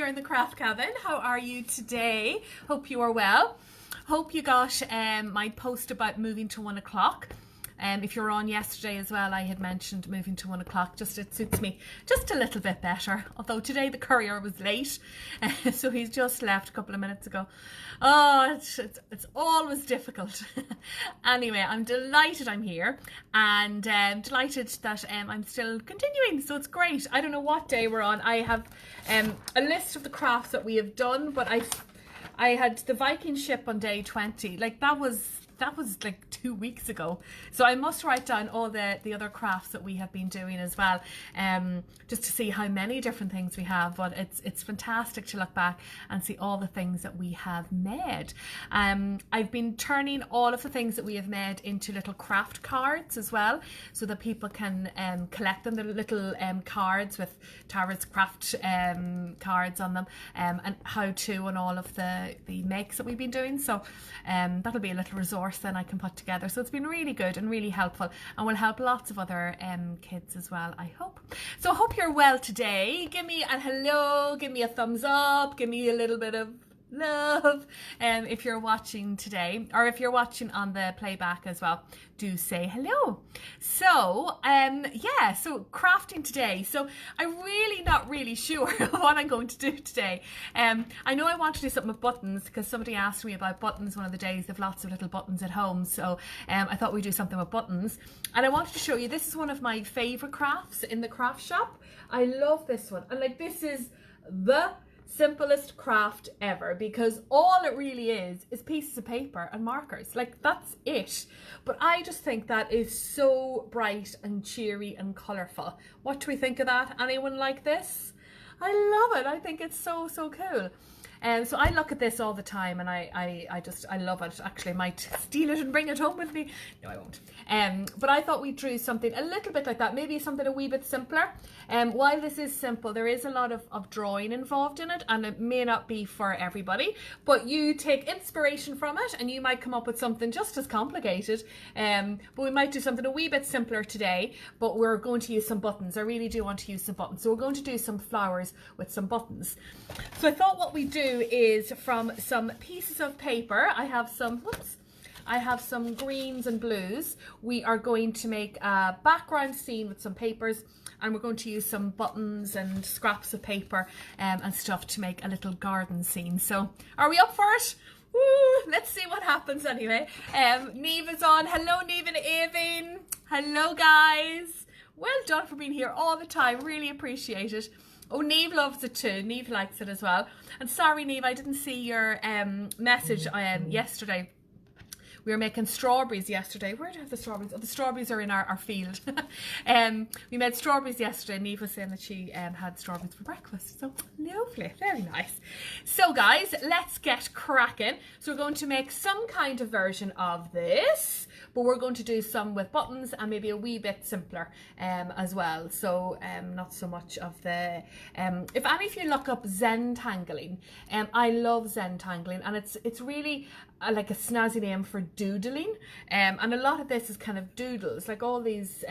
here in the craft cabin. How are you today? Hope you are well. Hope you got my post about moving to 1 o'clock. If you're on yesterday as well, I had mentioned moving to 1 o'clock. Just it suits me just a little bit better. Although today the courier was late, so he's just left a couple of minutes ago. Oh, it's always difficult. Anyway, I'm delighted I'm here and delighted that I'm still continuing. So it's great. I don't know what day we're on. I have a list of the crafts that we have done, but I had the Viking ship on day 20. Like that was like 2 weeks ago, so I must write down all the other crafts that we have been doing as well, just to see how many different things we have. But it's fantastic to look back and see all the things that we have made. I've been turning all of the things that we have made into little craft cards as well, so that people can collect them. The little cards with Tara's craft cards on them, and how to and all of the makes that we've been doing. So that'll be a little resource then I can put together. So it's been really good and really helpful, and will help lots of other kids as well, I hope. So I hope you're well today. Give me a hello, give me a thumbs up, give me a little bit of love if you're watching today, or if you're watching on the playback as well, do say hello. So yeah, so crafting today. So I'm really not really sure what I'm going to do today. I know I want to do something with buttons because somebody asked me about buttons one of the days. They've lots of little buttons at home, so I thought we'd do something with buttons. And I wanted to show you, this is one of my favorite crafts in the craft shop. I love this one, and like, this is the simplest craft ever, because all it really is pieces of paper and markers. Like, that's it. But I just think that is so bright and cheery and colourful. What do we think of that? Anyone like this? I love it. I think it's so cool. So I look at this all the time, and I love it. Actually, I might steal it and bring it home with me. No, I won't. But I thought we drew something a little bit like that, maybe something a wee bit simpler. While this is simple, there is a lot of drawing involved in it, and it may not be for everybody, but you take inspiration from it and you might come up with something just as complicated. But we might do something a wee bit simpler today, but we're going to use some buttons. I really do want to use some buttons. So we're going to do some flowers with some buttons. So I thought what we do is, from some pieces of paper, I have some greens and blues. We are going to make a background scene with some papers, and we're going to use some buttons and scraps of paper and stuff to make a little garden scene. So are we up for it? Woo, let's see what happens anyway. Neve is on. Hello, Neve and Avine. Hello, guys. Well done for being here all the time. Really appreciate it. Oh, Neve loves it too. Neve likes it as well. And sorry, Neve, I didn't see your message yesterday. We were making strawberries yesterday. Where do I have the strawberries? Oh, the strawberries are in our field. We made strawberries yesterday. Neve was saying that she had strawberries for breakfast. So lovely, very nice. So guys, let's get cracking. So we're going to make some kind of version of this, but we're going to do some with buttons and maybe a wee bit simpler as well. So not so much of the, if any of you look up Zentangling, I love Zentangling, and it's really like a snazzy name for doodling, and a lot of this is kind of doodles, like all these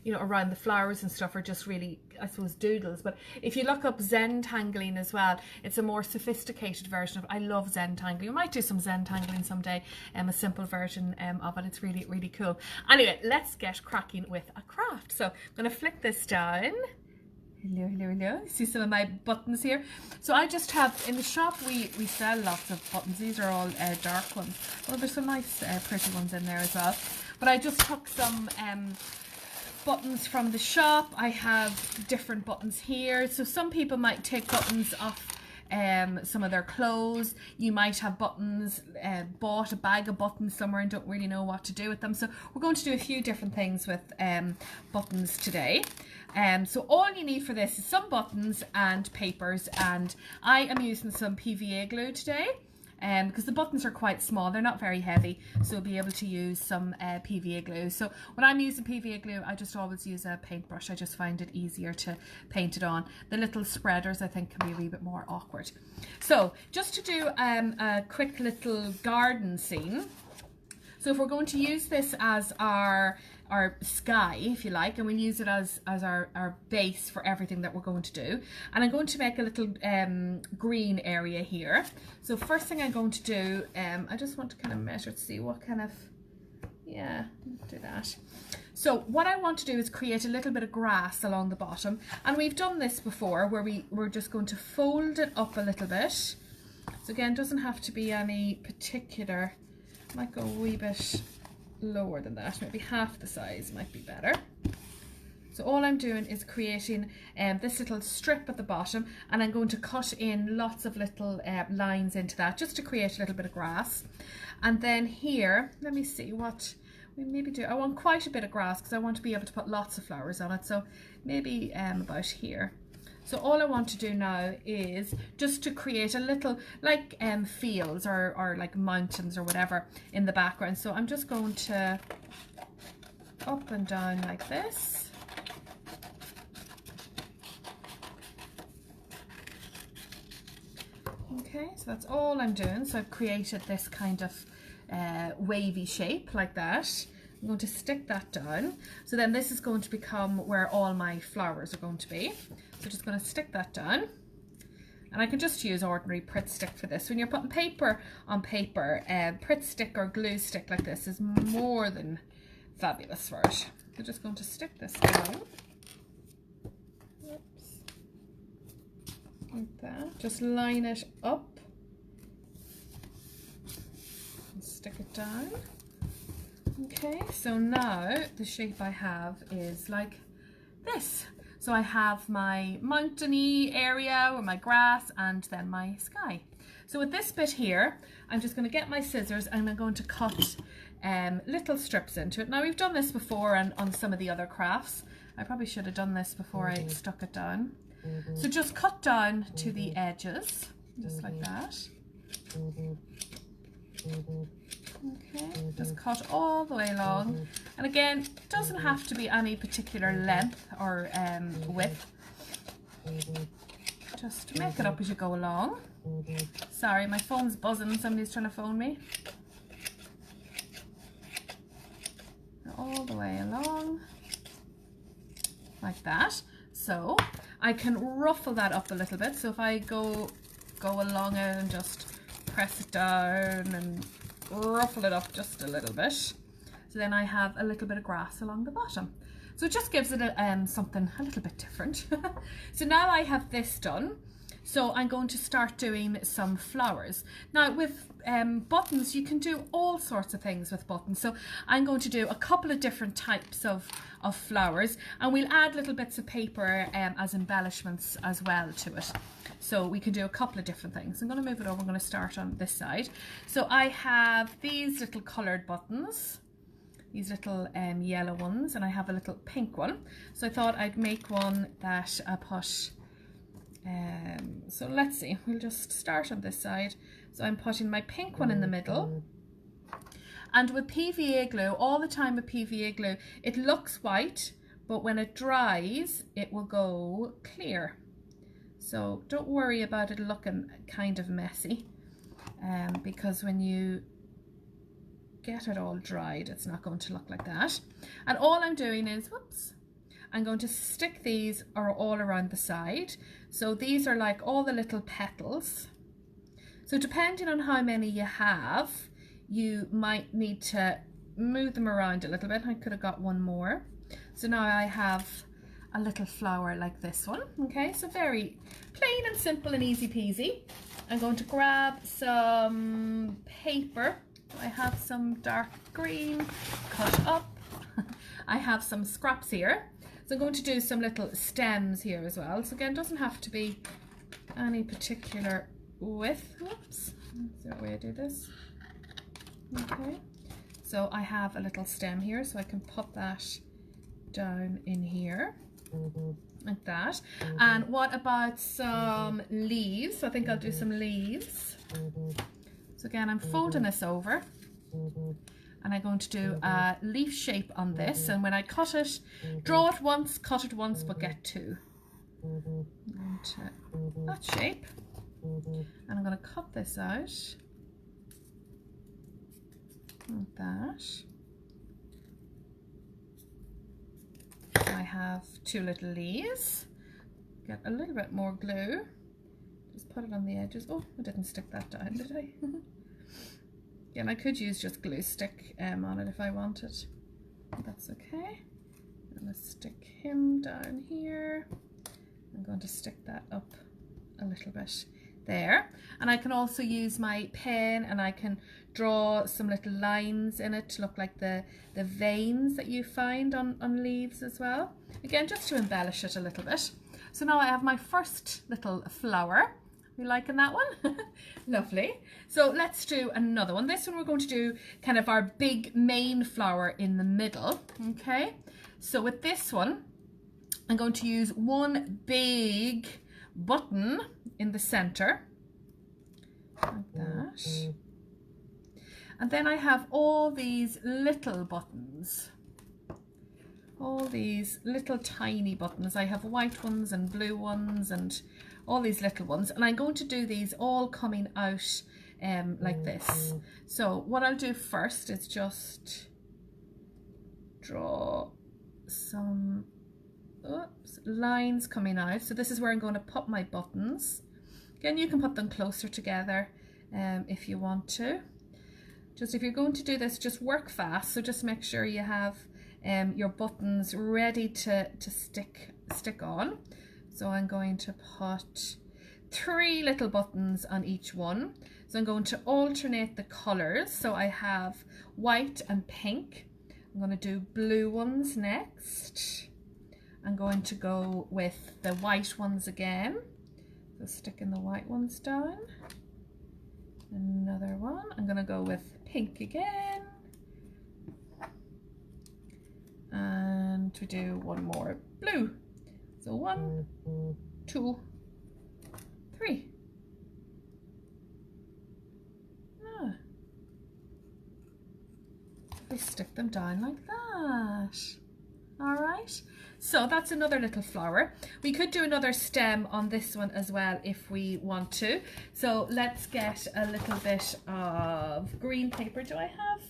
you know, around the flowers and stuff are just really, I suppose, doodles. But if you look up Zentangling as well, it's a more sophisticated version of, I love Zentangling. We might do some Zentangling someday, a simple version of it. It's really cool. Anyway, let's get cracking with a craft. So I'm going to flick this down. Hello. See some of my buttons here. So I just have, in the shop we sell lots of buttons. These are all dark ones. Oh, there's some nice pretty ones in there as well. But I just took some buttons from the shop. I have different buttons here. So some people might take buttons off some of their clothes. You might have buttons, bought a bag of buttons somewhere and don't really know what to do with them. So we're going to do a few different things with buttons today. So all you need for this is some buttons and papers, and I am using some PVA glue today. Because the buttons are quite small, they're not very heavy, so you'll be able to use some PVA glue. So when I'm using PVA glue, I just always use a paintbrush. I just find it easier to paint it on. The little spreaders, I think, can be a wee bit more awkward. So just to do a quick little garden scene. So if we're going to use this as our our sky, if you like, and we'll use it as our base for everything that we're going to do. And I'm going to make a little green area here. So first thing I'm going to do, I just want to kind of measure to see what kind of, yeah, do that. So what I want to do is create a little bit of grass along the bottom, and we've done this before where we're just going to fold it up a little bit. So again, doesn't have to be any particular, might go a wee bit lower than that, maybe half the size might be better. So all I'm doing is creating this little strip at the bottom, and I'm going to cut in lots of little lines into that just to create a little bit of grass. And then here, let me see what we maybe do. I want quite a bit of grass because I want to be able to put lots of flowers on it, so maybe about here. So all I want to do now is just to create a little like fields or like mountains or whatever in the background. So I'm just going to up and down like this. Okay, so that's all I'm doing. So I've created this kind of wavy shape like that. I'm going to stick that down. So then this is going to become where all my flowers are going to be. So just going to stick that down. And I can just use ordinary Pritt stick for this. When you're putting paper on paper, Pritt stick or glue stick like this is more than fabulous for it. So just going to stick this down. Oops. Like that. Just line it up. And stick it down. Okay, so now the shape I have is like this. So I have my mountainy area with my grass and then my sky. So with this bit here, I'm just going to get my scissors and I'm going to cut little strips into it. Now we've done this before on some of the other crafts. I probably should have done this before I stuck it down. So just cut down to the edges, just like that. Okay, just cut all the way along, and again, it doesn't have to be any particular length or width. Just make it up as you go along. Sorry, my phone's buzzing, somebody's trying to phone me. All the way along, like that. So I can ruffle that up a little bit. So if I go along it and just press it down and ruffle it up just a little bit, so then I have a little bit of grass along the bottom. So it just gives it something a little bit different. So now I have this done, so I'm going to start doing some flowers. Now with buttons, you can do all sorts of things with buttons. So I'm going to do a couple of different types of flowers, and we'll add little bits of paper as embellishments as well to it. So we can do a couple of different things. I'm going to move it over. I'm going to start on this side. So I have these little coloured buttons, these little yellow ones, and I have a little pink one. So I thought I'd make one that I put, so let's see, we'll just start on this side. So I'm putting my pink one in the middle. And with PVA glue, all the time with PVA glue, it looks white, but when it dries, it will go clear. So don't worry about it looking kind of messy, because when you get it all dried, it's not going to look like that. And all I'm doing is, whoops, I'm going to stick these all around the side. So these are like all the little petals. So depending on how many you have, you might need to move them around a little bit. I could have got one more. So now I have a little flower like this one. Okay, so very plain and simple and easy peasy. I'm going to grab some paper. I have some dark green cut up. I have some scraps here. So I'm going to do some little stems here as well. So again, it doesn't have to be any particular width. Whoops, that's the way I do this. Okay, so I have a little stem here, so I can put that down in here. Like that. And what about some leaves? I think I'll do some leaves. So again, I'm folding this over, and I'm going to do a leaf shape on this, and when I cut it, draw it once, cut it once, but get two. Into that shape. And I'm going to cut this out like that. I have 2 little leaves. Get a little bit more glue. Just put it on the edges. Oh, I didn't stick that down, did I? Again, I could use just glue stick on it if I wanted. That's okay. I'm going to stick him down here. I'm going to stick that up a little bit there. And I can also use my pen and I can draw some little lines in it to look like the veins that you find on leaves as well. Again, just to embellish it a little bit. So now I have my first little flower. You liking that one? Lovely. So let's do another one. This one we're going to do kind of our big main flower in the middle. Okay. So with this one, I'm going to use one big button in the center. Like that. And then I have all these little buttons. All these little tiny buttons. I have white ones and blue ones and all these little ones. And I'm going to do these all coming out like this. So what I'll do first is just draw some lines coming out. So this is where I'm going to put my buttons. Again, you can put them closer together if you want to. Just if you're going to do this, just work fast. So just make sure you have your buttons ready to stick on. So I'm going to put 3 little buttons on each one. So I'm going to alternate the colors. So I have white and pink. I'm going to do blue ones next. I'm going to go with the white ones again. So sticking the white ones down. Another one. I'm going to go with pink again. And we do one more blue. So 1, 2, 3. We stick them down like that. All right. So that's another little flower. We could do another stem on this one as well if we want to. So let's get a little bit of green paper. Do I have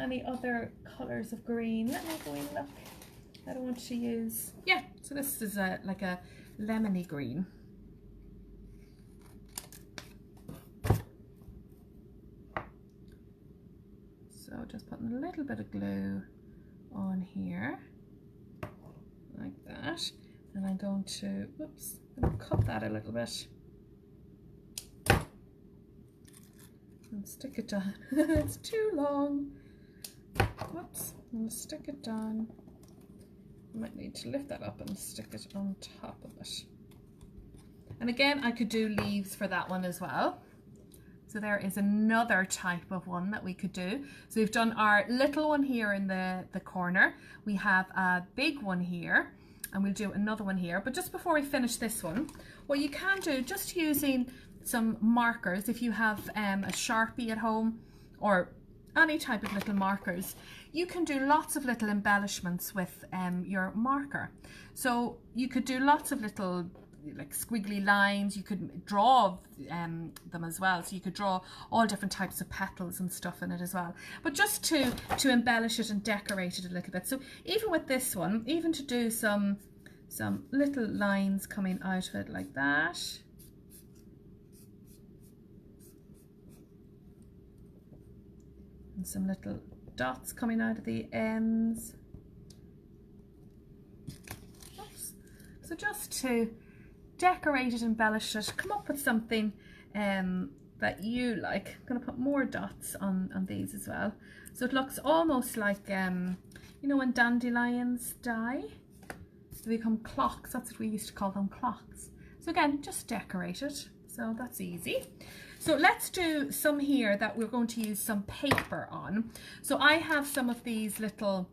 any other colours of green? Let me go and look. I don't want to use, yeah, so this is like a lemony green. So just putting a little bit of glue on here, like that. And I'm going to, whoops, I'm going to cut that a little bit. And stick it down. It's too long. Whoops, I'm going to stick it down. I might need to lift that up and stick it on top of it. And again, I could do leaves for that one as well. So there is another type of one that we could do. So we've done our little one here in the corner. We have a big one here and we'll do another one here. But just before we finish this one, what you can do, just using some markers, if you have a Sharpie at home or any type of little markers, you can do lots of little embellishments with your marker. So you could do lots of little like squiggly lines. You could draw them as well. So you could draw all different types of petals and stuff in it as well. But just to embellish it and decorate it a little bit. So even with this one, even to do some little lines coming out of it like that. And some little dots coming out of the ends. Oops. So just to decorate it, embellish it, come up with something that you like. I'm going to put more dots on these as well. So it looks almost like, you know, when dandelions die, they become clocks. That's what we used to call them, clocks. So again, just decorate it. So that's easy. So let's do some here that we're going to use some paper on. So I have some of these little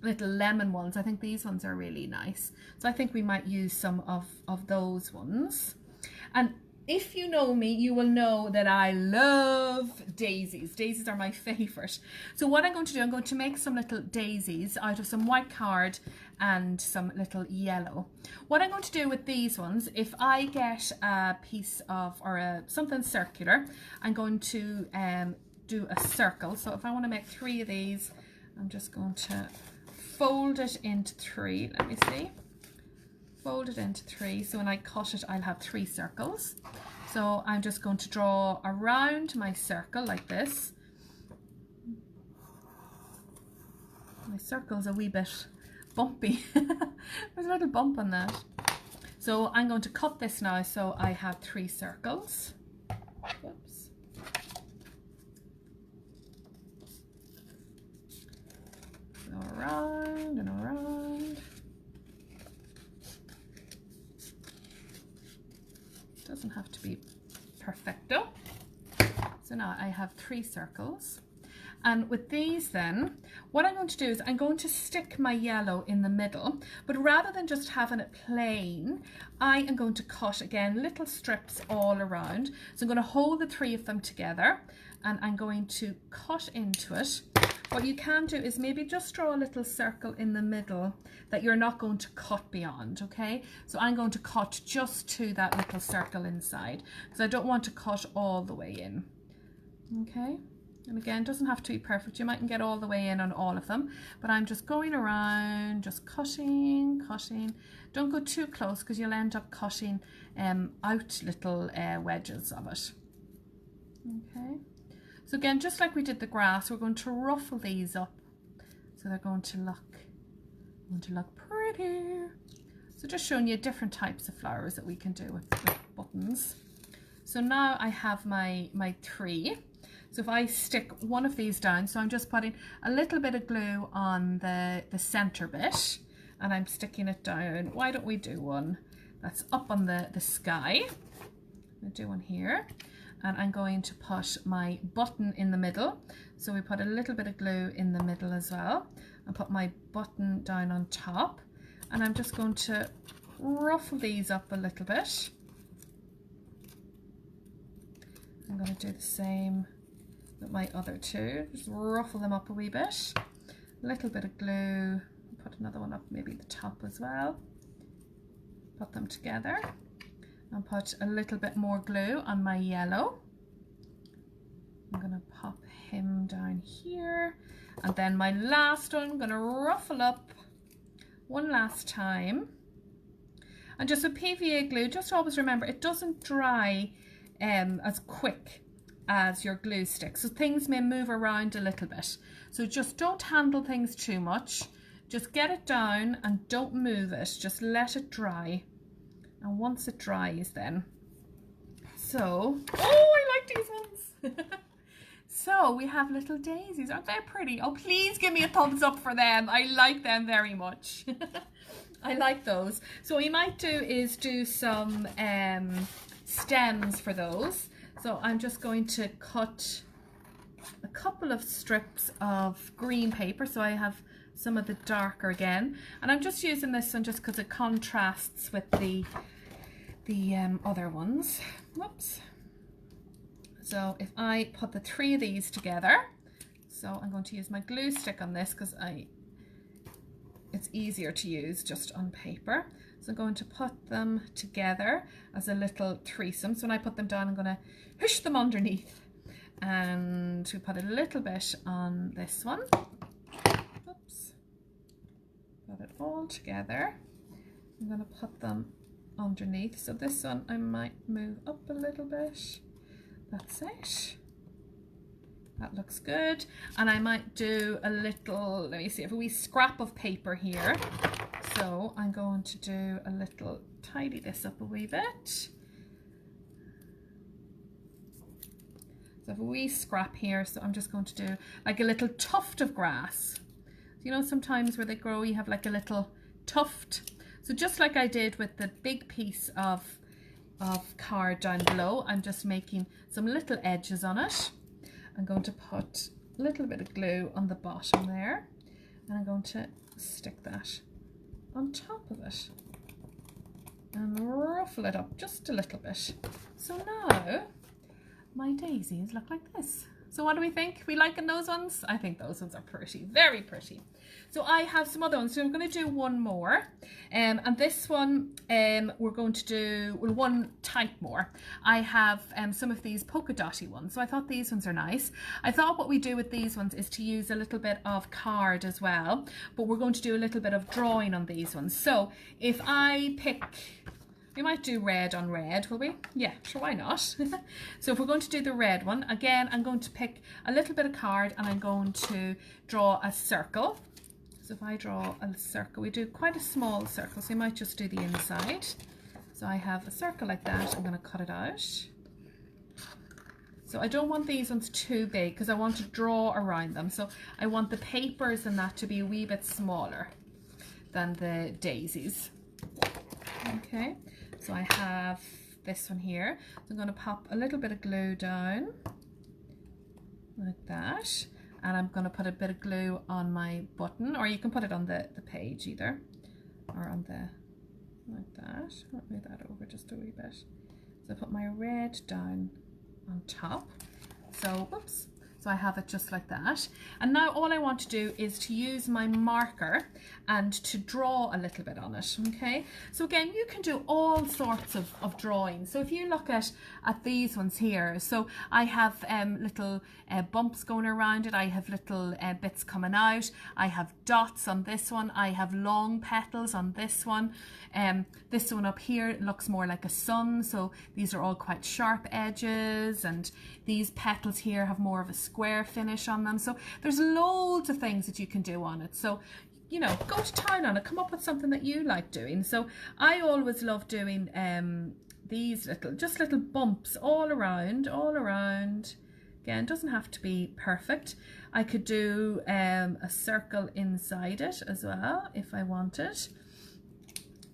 lemon ones. I think these ones are really nice. So I think we might use some of those ones. And if you know me, you will know that I love daisies. Daisies are my favorite. So what I'm going to do, I'm going to make some little daisies out of some white card and some little yellow. What I'm going to do with these ones, if I get a piece of, or something circular, I'm going to do a circle. So if I want to make 3 of these, I'm just going to fold it into 3. Let me see. Fold it into 3. So when I cut it, I'll have 3 circles. So I'm just going to draw around my circle like this. My circle's a wee bit bumpy. There's a little bump on that. So I'm going to cut this now so I have 3 circles. Oops. Go around and around. Doesn't have to be perfecto. So now I have 3 circles. And with these then, what I'm going to do is I'm going to stick my yellow in the middle, but rather than just having it plain, I am going to cut again little strips all around. So I'm going to hold the 3 of them together and I'm going to cut into it. What you can do is maybe just draw a little circle in the middle that you're not going to cut beyond, okay? So I'm going to cut just to that little circle inside because I don't want to cut all the way in, okay? And again, it doesn't have to be perfect. You mightn't get all the way in on all of them, but I'm just going around, just cutting, cutting. Don't go too close because you'll end up cutting out little wedges of it. Okay. So again, just like we did the grass, we're going to ruffle these up so they're going to look pretty. So just showing you different types of flowers that we can do with buttons. So now I have my 3. So if I stick one of these down, so I'm just putting a little bit of glue on the center bit and I'm sticking it down. Why don't we do one that's up on the sky? I'll do one here and I'm going to put my button in the middle. So we put a little bit of glue in the middle as well and put my button down on top. And I'm just going to ruffle these up a little bit. I'm going to do the same with my other 2, just ruffle them up a wee bit, a little bit of glue, put another one up maybe at the top as well, put them together and put a little bit more glue on my yellow. I'm going to pop him down here and then my last one I'm going to ruffle up one last time. And just with PVA glue, just always remember it doesn't dry as quick as your glue stick, so things may move around a little bit, so just don't handle things too much, just get it down and don't move it, just let it dry. And once it dries then, so I like these ones. So we have little daisies, aren't they pretty? Oh, please give me a thumbs up for them. I like them very much. I like those. So what you might do is do some stems for those. So I'm just going to cut a couple of strips of green paper. So I have some of the darker again. And I'm just using this one just because it contrasts with the other ones. Whoops. So if I put the 3 of these together, so I'm going to use my glue stick on this because it's easier to use just on paper. So I'm going to put them together as a little threesome. So when I put them down, I'm going to push them underneath. And we put a little bit on this one. Oops. Put it all together. I'm going to put them underneath. So this one I might move up a little bit. That's it. That looks good. And I might do a little, let me see, a wee scrap of paper here. So I'm going to do a little, tidy this up a wee bit. So I have a wee scrap here. So I'm just going to do like a little tuft of grass. You know, sometimes where they grow, you have like a little tuft. So just like I did with the big piece of card down below, I'm just making some little edges on it. I'm going to put a little bit of glue on the bottom there, and I'm going to stick that on top of it and ruffle it up just a little bit. So now my daisies look like this. So what do we think? We liking those ones? I think those ones are pretty, very pretty. So I have some other ones. So I'm going to do one more. And this one we're going to do, well, one type more. I have some of these polka dotty ones. So I thought these ones are nice. I thought what we do with these ones is to use a little bit of card as well. But we're going to do a little bit of drawing on these ones. So if I pick... We might do red on red, will we? Yeah, sure, why not? So if we're going to do the red one, again, I'm going to pick a little bit of card and I'm going to draw a circle. So if I draw a circle, we do quite a small circle, so you might just do the inside. So I have a circle like that, I'm going to cut it out. So I don't want these ones too big because I want to draw around them. So I want the papers and that to be a wee bit smaller than the daisies. Okay. So I have this one here. So I'm going to pop a little bit of glue down like that. And I'm going to put a bit of glue on my button, or you can put it on the page either. Or on the, like that. Let me move that over just a wee bit. So I put my red down on top. So, whoops. So I have it just like that. And now all I want to do is to use my marker and to draw a little bit on it, okay? So again, you can do all sorts of drawing. So if you look at these ones here, so I have little bumps going around it. I have little bits coming out. I have dots on this one. I have long petals on this one. This one up here looks more like a sun. So these are all quite sharp edges, and these petals here have more of a square finish on them. So there's loads of things that you can do on it. So, you know, go to town on it, come up with something that you like doing. So I always love doing these little bumps all around. Again, doesn't have to be perfect. I could do a circle inside it as well if I wanted.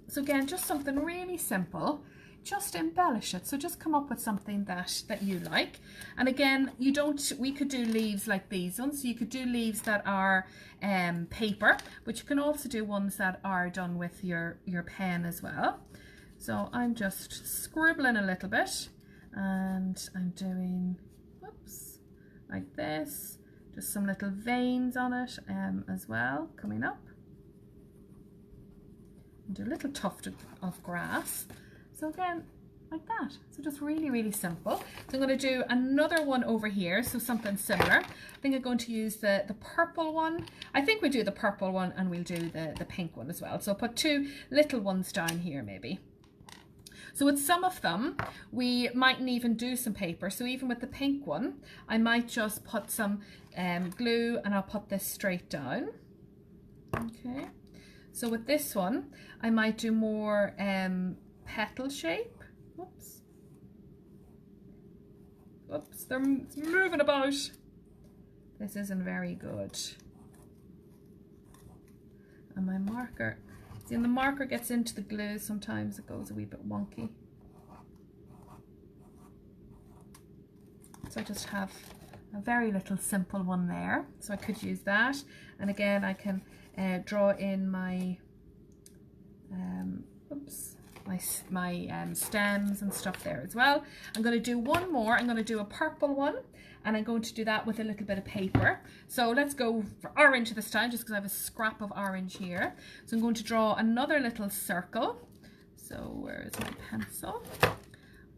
So again, just something really simple. Just embellish it. So just come up with something that you like. And again, we could do leaves like these ones. So you could do leaves that are paper, but you can also do ones that are done with your pen as well. So I'm just scribbling a little bit, and I'm doing, whoops, like this, just some little veins on it as well, coming up. And do a little tuft of grass. So again, like that. So just really, really simple. So I'm going to do another one over here, so something similar. I think I'm going to use the purple one. I think we'll do the purple one and we'll do the pink one as well. So I'll put two little ones down here maybe. So with some of them, we mightn't even do some paper. So even with the pink one, I might just put some glue and I'll put this straight down. Okay. So with this one, I might do more petal shape. Whoops. Whoops, they're moving about. This isn't very good. And my marker, see, when the marker gets into the glue, sometimes it goes a wee bit wonky. So I just have a very little simple one there. So I could use that. And again, I can draw in my, oops, my stems and stuff there as well. I'm going to do one more. I'm going to do a purple one, and I'm going to do that with a little bit of paper. So let's go for orange this time, just because I have a scrap of orange here. So I'm going to draw another little circle. So where is my pencil? I'm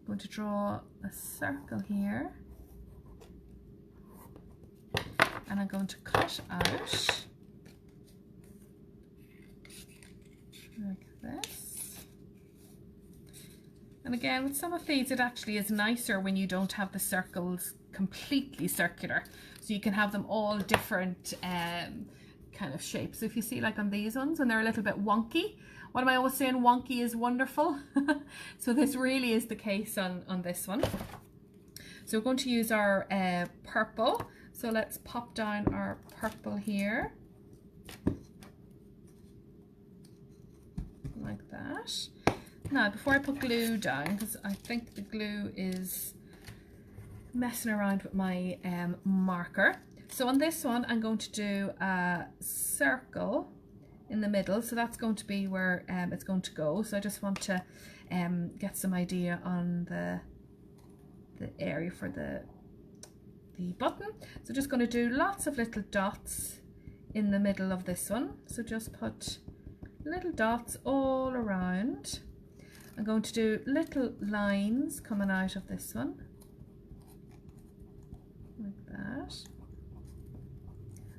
going to draw a circle here, and I'm going to cut out like this. And again, with some of these, it actually is nicer when you don't have the circles completely circular. So you can have them all different kind of shapes. So if you see, like on these ones, when they're a little bit wonky, what am I always saying? Wonky is wonderful. So this really is the case on this one. So we're going to use our purple. So let's pop down our purple here. Like that. Now, before I put glue down, because I think the glue is messing around with my marker. So on this one, I'm going to do a circle in the middle. So that's going to be where it's going to go. So I just want to get some idea on the area for the the button. So just going to do lots of little dots in the middle of this one. So just put little dots all around. I'm going to do little lines coming out of this one, like that.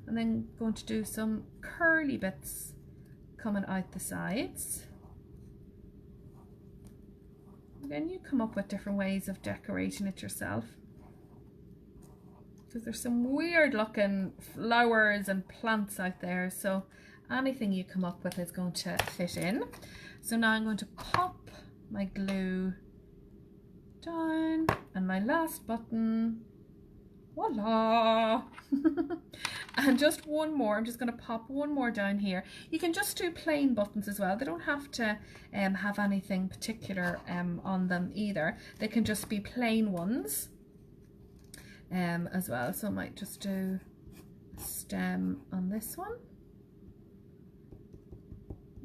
And then going to do some curly bits coming out the sides. Again, you come up with different ways of decorating it yourself, because there's some weird looking flowers and plants out there, so anything you come up with is going to fit in. So now I'm going to pop my glue down, and my last button, voila. And just one more, I'm just going to pop one more down here. You can just do plain buttons as well. They don't have to have anything particular on them either. They can just be plain ones as well. So I might just do a stem on this one.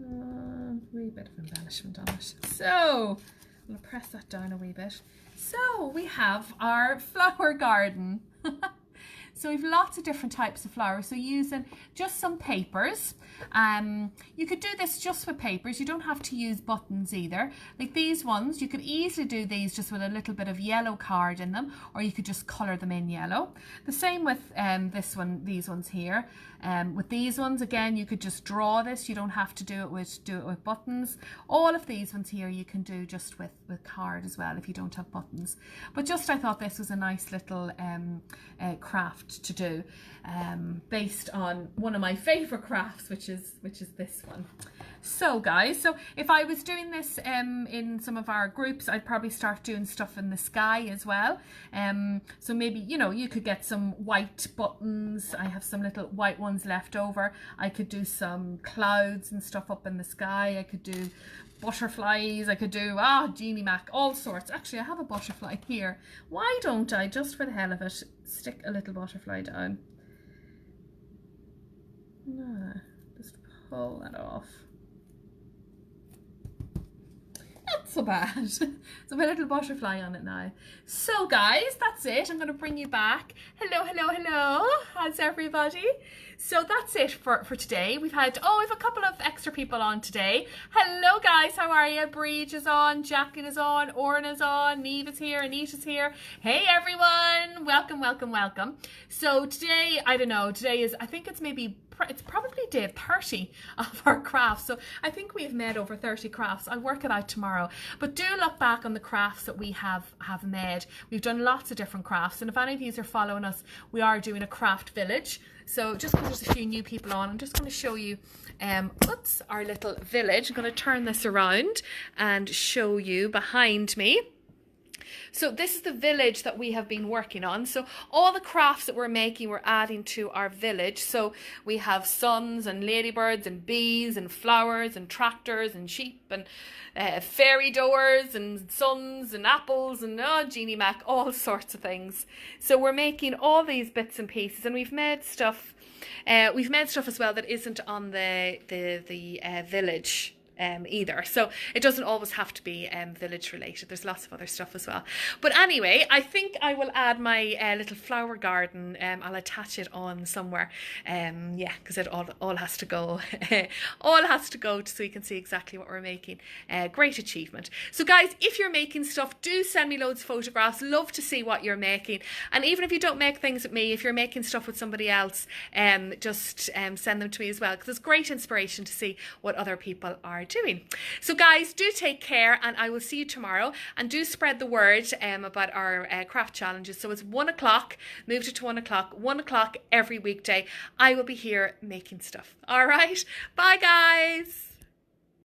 A wee bit of embellishment on it. So I'm going to press that down a wee bit. So we have our flower garden. So we've lots of different types of flowers. So using just some papers. You could do this just with papers. You don't have to use buttons either. Like these ones, you could easily do these just with a little bit of yellow card in them, or you could just colour them in yellow. The same with these ones here. With these ones, again, you could just draw this. You don't have to do it with buttons. All of these ones here you can do just with card as well if you don't have buttons. But just I thought this was a nice little craft to do based on one of my favourite crafts, which is this one. So guys, so if I was doing this in some of our groups, I'd probably start doing stuff in the sky as well. So maybe, you know, you could get some white buttons. I have some little white ones left over. I could do some clouds and stuff up in the sky. I could do butterflies. I could do Jeannie Mac, all sorts. Actually, I have a butterfly here. Why don't I, just for the hell of it, stick a little butterfly down? Just pull that off. Not so bad. So my little butterfly on it now. So guys, that's it. I'm going to bring you back. Hello, hello, hello. How's everybody? So that's it for today. We've had a couple of extra people on today. Hello guys, how are you? Breege is on, Jacqueline is on, Oren is on, Neve is here, Anita's here. Hey everyone, welcome, welcome, welcome. So today, I don't know, today is, I think it's probably day 30 of our crafts. So I think we've made over 30 crafts. I'll work it out tomorrow. But do look back on the crafts that we have made. We've done lots of different crafts. And if any of you are following us, we are doing a craft village. So just because there's a few new people on, I'm just going to show you our little village. I'm going to turn this around and show you behind me. So this is the village that we have been working on. So all the crafts that we're making, we're adding to our village. So we have suns and ladybirds and bees and flowers and tractors and sheep and fairy doors and suns and apples and Jeannie Mac, all sorts of things. So we're making all these bits and pieces, and we've made stuff as well that isn't on the village either. So it doesn't always have to be village related. There's lots of other stuff as well. But anyway, I think I will add my little flower garden. I'll attach it on somewhere. Yeah, because it all has to go. All has to go so you can see exactly what we're making. Great achievement. So guys, if you're making stuff, do send me loads of photographs. Love to see what you're making. And even if you don't make things with me, if you're making stuff with somebody else, just send them to me as well, because it's great inspiration to see what other people are doing. So guys, do take care, and I will see you tomorrow, and do spread the word about our craft challenges. So it's 1 o'clock, moved it to 1 o'clock, 1 o'clock every weekday. I will be here making stuff. All right, bye guys.